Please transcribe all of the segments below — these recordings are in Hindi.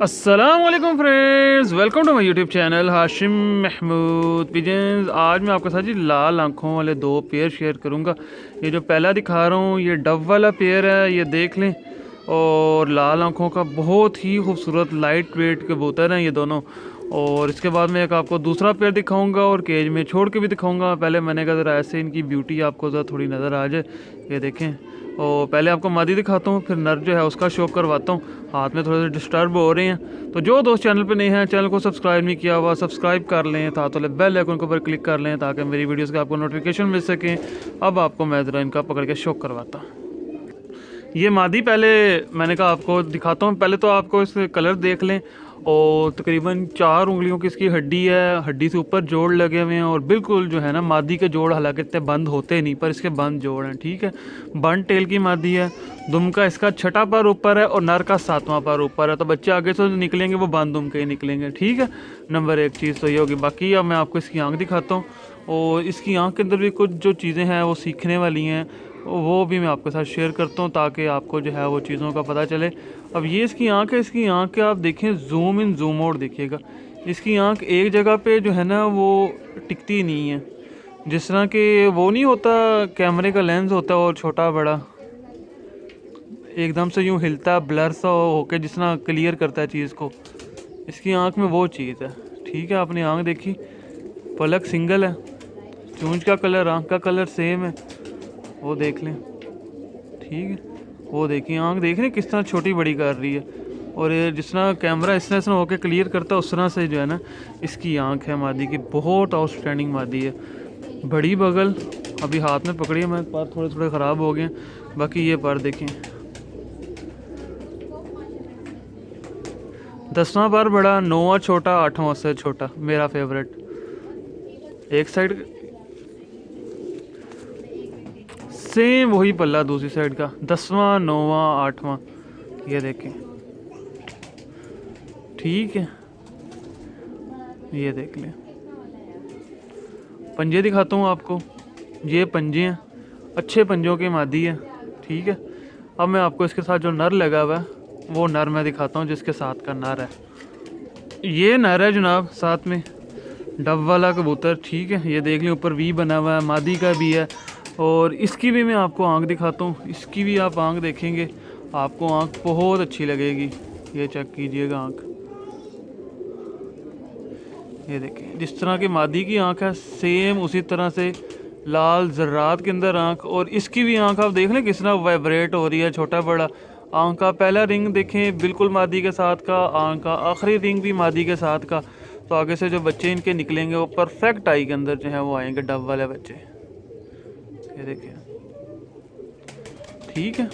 अस्सलामुअलैकुम friends, welcome to my YouTube channel Hashim Mahmood pigeons. आज मैं आपके साथ जी लाल आँखों वाले दो पेयर शेयर करूंगा। ये जो पहला दिखा रहा हूँ ये डव वाला पेयर है, ये देख लें। और लाल आँखों का बहुत ही खूबसूरत लाइट वेट कबूतर हैं ये दोनों। और इसके बाद में एक आपको दूसरा पेयर दिखाऊंगा और केज में छोड़ के भी दिखाऊंगा। पहले मैंने कहा ज़रा ऐसे इनकी ब्यूटी आपको ज़रा थोड़ी नज़र आ जाए। ये देखें, और पहले आपको मादी दिखाता हूँ, फिर नर जो है उसका शो करवाता हूँ। हाथ में थोड़े से डिस्टर्ब हो रहे हैं, तो जो दोस्त चैनल पे नए हैं, चैनल को सब्सक्राइब नहीं किया हुआ सब्सक्राइब कर लें, साथ वाले बेल आइकन के ऊपर क्लिक कर लें ताकि मेरी वीडियोस के आपको नोटिफिकेशन मिल सकें। अब आपको मैं ज़रा इनका पकड़ के शो करवाता हूँ। ये मादी पहले मैंने कहा आपको दिखाता हूँ। पहले तो आपको इसके कलर देख लें। और तकरीबन 4 उंगलियों की इसकी हड्डी है, हड्डी से ऊपर जोड़ लगे हुए हैं। और बिल्कुल जो है ना, मादी के जोड़ हालांकि इतने बंद होते नहीं, पर इसके बंद जोड़ हैं। ठीक है, बंद टेल की मादी है। दुम का इसका 6ठा पैर ऊपर है और नर का 7वां पैर ऊपर है, तो बच्चे आगे से निकलेंगे वो बंद दुम के ही निकलेंगे। ठीक है, नंबर 1 चीज़ तो ये होगी। बाकी अब मैं आपको इसकी आँख दिखाता हूँ, और इसकी आँख के अंदर भी कुछ जो चीज़ें हैं वो सीखने वाली हैं, वो भी मैं आपके साथ शेयर करता हूँ ताकि आपको जो है वो चीज़ों का पता चले। अब ये इसकी आँख है, इसकी आँख के आप देखें, जूम इन जूम आउट देखिएगा। इसकी आँख एक जगह पे जो है ना वो टिकती नहीं है। जिस तरह के वो नहीं होता, कैमरे का लेंस होता है और छोटा बड़ा एकदम से यूँ हिलता ब्लर सा होके जिस तरह क्लियर करता है चीज़ को, इसकी आँख में वो चीज़ है। ठीक है, आपने आँख देखी, पलक सिंगल है, चूंच का कलर आँख का कलर सेम है, वो देख लें। ठीक है, वो देखिए आँख देख रहे किस तरह छोटी बड़ी कर रही है। और ये जिस तरह कैमरा इस तरह होकर क्लियर करता है उस तरह से जो है ना इसकी आँख है मादी की। बहुत आउटस्टैंडिंग मादी है, बड़ी बगल। अभी हाथ में पकड़ी है मैं, पर थोड़े थोड़े ख़राब हो गए। बाकी ये पर देखें, 10वां पर बड़ा, 9वां छोटा, 8वां से छोटा। मेरा फेवरेट। एक साइड सेम वही पल्ला, दूसरी साइड का 10वां, 9वां, 8वां। ये देखें, ठीक है, ये देख लें। पंजे दिखाता हूँ आपको, ये पंजे हैं, अच्छे पंजों के मादी है। ठीक है, अब मैं आपको इसके साथ जो नर लगा हुआ है वो नर मैं दिखाता हूँ, जिसके साथ का नर है। ये नर है जनाब, साथ में डब वाला कबूतर। ठीक है, ये देख लें, ऊपर वी बना हुआ है, मादी का भी है। और इसकी भी मैं आपको आँख दिखाता हूँ। इसकी भी आप आँख देखेंगे, आपको आँख बहुत अच्छी लगेगी। ये चेक कीजिएगा आँख, ये देखें, जिस तरह की मादी की आँख है सेम उसी तरह से लाल ज़र्रात के अंदर आँख। और इसकी भी आँख आप देख लें किस तरह वाइब्रेट हो रही है, छोटा बड़ा। आँख का पहला रिंग देखें बिल्कुल मादी के साथ का, आँख का आखिरी रिंग भी मादी के साथ का। तो आगे से जो बच्चे इनके निकलेंगे वो परफेक्ट आई के अंदर जो है वो आएंगे, डब वाले बच्चे। ये देखिए, ठीक है।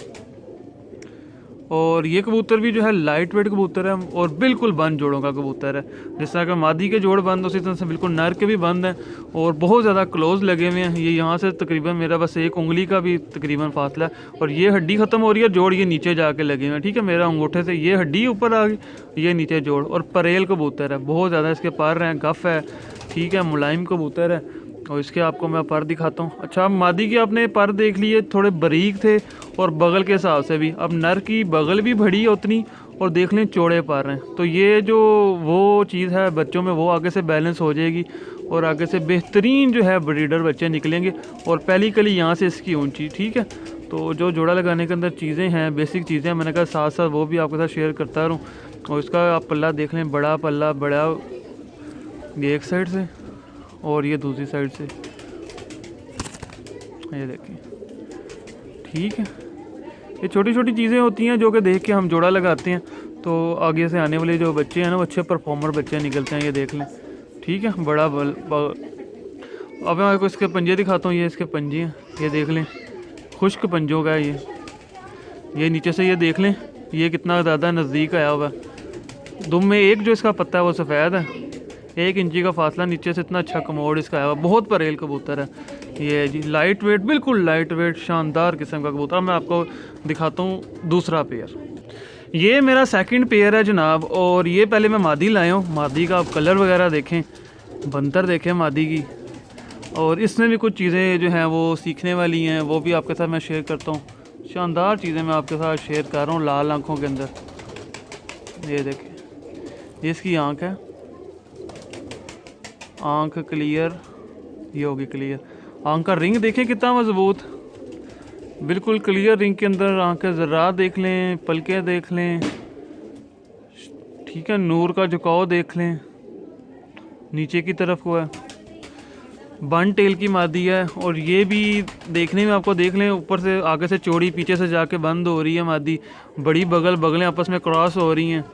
और ये कबूतर भी जो है लाइट वेट कबूतर है और बिल्कुल बंद जोड़ों का कबूतर है। जिस तरह का मादी के जोड़ बंद, उसी तरह से बिल्कुल नर के भी बंद हैं और बहुत ज़्यादा क्लोज लगे हुए हैं। ये यहाँ से तकरीबन मेरा बस 1 उंगली का भी तकरीबन फासला है, और ये हड्डी ख़त्म हो रही है, जोड़ ये नीचे जाके लगे हुए हैं। ठीक है, मेरा अंगूठे से ये हड्डी ऊपर आ गई, ये नीचे जोड़। और परेल कबूतर है, बहुत ज़्यादा इसके पर हैं, गफ़ है। ठीक है, मुलायम कबूतर है। और इसके आपको मैं पर दिखाता हूँ। अच्छा, मादी के आपने पर देख लिए, थोड़े बारीक थे और बगल के हिसाब से भी। अब नर की बगल भी बड़ी है उतनी, और देख लें चौड़े पर हैं। तो ये जो वो चीज़ है बच्चों में, वो आगे से बैलेंस हो जाएगी और आगे से बेहतरीन जो है ब्रीडर बच्चे निकलेंगे। और पहली कली यहाँ से इसकी ऊंची। ठीक है, तो जो जोड़ा लगाने के अंदर चीज़ें हैं, बेसिक चीज़ें, मैंने कहा साथ साथ वो भी आपके साथ शेयर करता रहूँ। और इसका आप पल्ला देख लें, बड़ा पल्ला, बड़ा ये एक साइड से और ये दूसरी साइड से, ये देखें। ठीक है, ये छोटी छोटी चीज़ें होती हैं जो कि देख के हम जोड़ा लगाते हैं, तो आगे से आने वाले जो बच्चे हैं ना वो अच्छे परफॉर्मर बच्चे निकलते हैं। ये देख लें, ठीक है, बड़ा अब मैं आपको इसके पंजे दिखाता हूँ। ये इसके पंजे हैं, ये देख लें, खुश्क पंजों का है ये नीचे से ये देख लें, ये कितना ज़्यादा नज़दीक आया हुआ है। दुम में एक जो इसका पत्ता है वो सफ़ेद है, 1 इंची का फासला नीचे से, इतना अच्छा कमोड इसका आया हुआ। बहुत परेल कबूतर है ये जी, लाइट वेट, बिल्कुल लाइट वेट, शानदार किस्म का कबूतर। मैं आपको दिखाता हूँ दूसरा पेयर। ये मेरा सेकंड पेयर है जनाब, और ये पहले मैं मादी लाया हूँ। मादी का आप कलर वगैरह देखें, बंतर देखें मादी की। और इसमें भी कुछ चीज़ें जो हैं वो सीखने वाली हैं, वो भी आपके साथ मैं शेयर करता हूँ। शानदार चीज़ें मैं आपके साथ शेयर कर रहा हूँ लाल आँखों के अंदर। ये देखें, ये इसकी आँख है, आँख क्लियर, ये होगी क्लियर। आँख का रिंग देखें कितना मजबूत, बिल्कुल क्लियर रिंग के अंदर आँख के ज़रा देख लें, पलकें देख लें, ठीक है। नूर का झुकाव देख लें, नीचे की तरफ हुआ है। बन टेल की मादी है और ये भी देखने में आपको देख लें, ऊपर से आगे से चौड़ी, पीछे से जाके बंद हो रही है मादी। बड़ी बगलें आपस में क्रॉस हो रही हैं।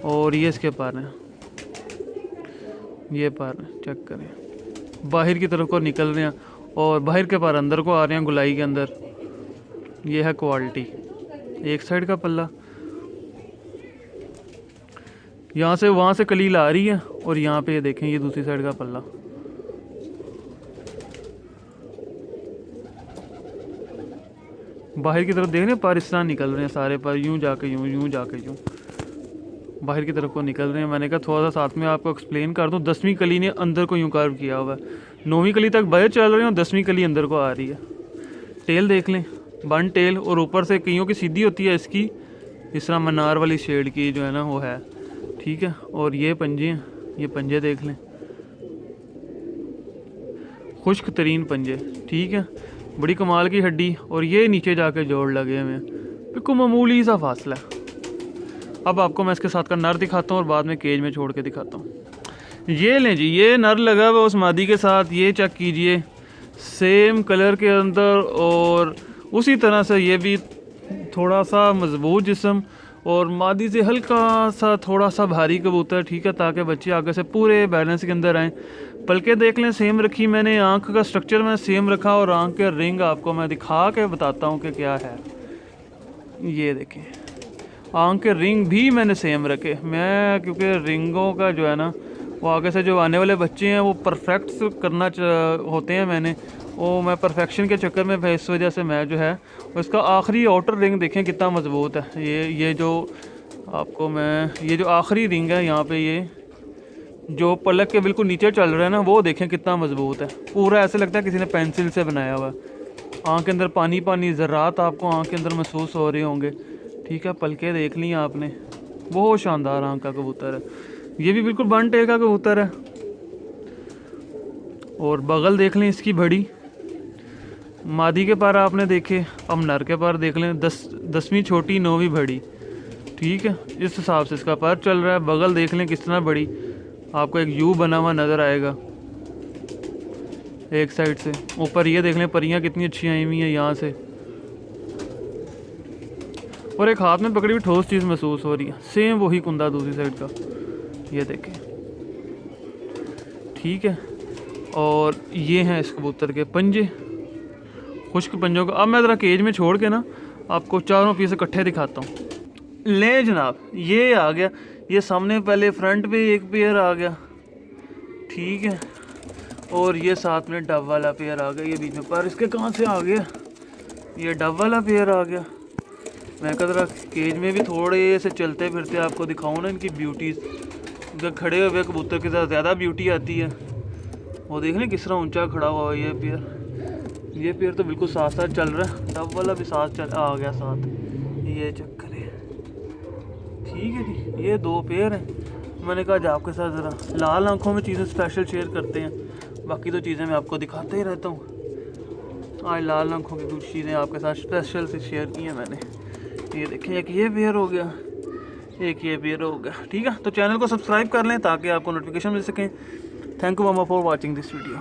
और ये इसके पर हैं, ये पर चेक करें, बाहर की तरफ को निकल रहे हैं और बाहर के पर अंदर को आ रहे हैं गुलाई के अंदर। ये है क्वालिटी। एक साइड का पल्ला, यहाँ से वहाँ से कलील आ रही है और यहाँ पे ये देखें, ये दूसरी साइड का पल्ला। बाहर की तरफ देख रहे हैं, पर इस तरह निकल रहे हैं सारे पर, यूं जाके यूं, यूं जाके यूं बाहर की तरफ को निकल रहे हैं। मैंने कहा थोड़ा सा साथ में आपको एक्सप्लेन कर दूं। 10वीं कली ने अंदर को यूं कर्व किया हुआ है, 9वीं कली तक बाहर चल रहे हैं और 10वीं कली अंदर को आ रही है। टेल देख लें, बन टेल, और ऊपर से कईयों की सीधी होती है, इसकी इस तरह मनार वाली शेड की जो है ना वो है, ठीक है। और ये पंजे हैं, ये पंजे देख लें, खुश्क तरीन पंजे, ठीक है। बड़ी कमाल की हड्डी, और ये नीचे जाके जोड़ लगे हुए हैं, बिल्कुल मामूली सा फासला है। अब आपको मैं इसके साथ का नर दिखाता हूँ और बाद में केज में छोड़ के दिखाता हूँ। ये लें जी, ये नर लगा हुआ उस मादी के साथ, ये चेक कीजिए, सेम कलर के अंदर, और उसी तरह से ये भी थोड़ा सा मजबूत जिस्म और मादी से हल्का सा थोड़ा सा भारी कबूतर, ठीक है, ताकि बच्चे आगे से पूरे बैलेंस के अंदर आएँ। पलके देख लें, सेम रखी मैंने, आंख का स्ट्रक्चर मैं सेम रखा, और आंख के रिंग आपको मैं दिखा के बताता हूँ कि क्या है। ये देखें, आंख के रिंग भी मैंने सेम रखे मैं, क्योंकि रिंगों का जो है ना वो आगे से जो आने वाले बच्चे हैं वो परफेक्ट करना होते हैं, मैंने वो मैं परफेक्शन के चक्कर में, इस वजह से मैं जो है उसका आखिरी आउटर रिंग देखें कितना मजबूत है। ये जो आपको मैं, ये जो आखिरी रिंग है यहाँ पे, ये जो पलक के बिल्कुल नीचे चल रहा है ना, वो देखें कितना मजबूत है। पूरा ऐसे लगता है किसी ने पेंसिल से बनाया हुआ। आँख के अंदर पानी पानी ज़रात आपको आँख के अंदर महसूस हो रहे होंगे, ठीक है। पलके देख ली आपने, बहुत शानदार आँख का कबूतर है। ये भी बिल्कुल बन टेल का कबूतर है। और बगल देख लें इसकी बड़ी, मादी के पर आपने देखे, अब नर के पर देख लें, 10वीं छोटी 9वीं बड़ी, ठीक है। इस हिसाब से इसका पर चल रहा है। बगल देख लें किस तरह बड़ी, आपको एक यू बना हुआ नज़र आएगा एक साइड से। ऊपर ये देख लें, परियां कितनी अच्छी आई हुई हैं यहाँ से, और एक हाथ में पकड़ी हुई ठोस चीज़ महसूस हो रही है, सेम वही कुंदा दूसरी साइड का, ये देखें, ठीक है। और ये हैं इस कबूतर के पंजे, खुश्क पंजों का। अब मैं ज़रा केज में छोड़ के ना आपको चारों पीस इकट्ठे दिखाता हूँ। ले जनाब, ये आ गया, ये सामने पहले फ्रंट पे एक पेयर आ गया, ठीक है। और ये साथ में डब वाला पेयर आ गया, ये बीच में पर इसके कहाँ से आ गया, ये डब वाला पेयर आ गया। मैं कह रहा केज में भी थोड़े से चलते फिरते आपको दिखाऊँ ना इनकी ब्यूटीज़। इनके खड़े हुए कबूतर के साथ ज़्यादा ब्यूटी आती है। वो देख लें किस तरह ऊंचा खड़ा हुआ है ये पेयर तो बिल्कुल साथ साथ चल रहा है। डब वाला भी साथ आ गया साथ, ये चक्कर है, ठीक है जी। ये 2 पेयर हैं। मैंने कहा आज आपके साथ ज़रा लाल आंखों में चीज़ें स्पेशल शेयर करते हैं, बाकी तो चीज़ें मैं आपको दिखाते ही रहता हूँ। आज लाल आंखों की कुछ चीज़ें आपके साथ स्पेशल से शेयर की हैं मैंने। ये देखें, एक ये पेयर हो गया, एक ये पेयर हो गया, ठीक है। तो चैनल को सब्सक्राइब कर लें ताकि आपको नोटिफिकेशन मिल सकें। Thank you mama for watching this video.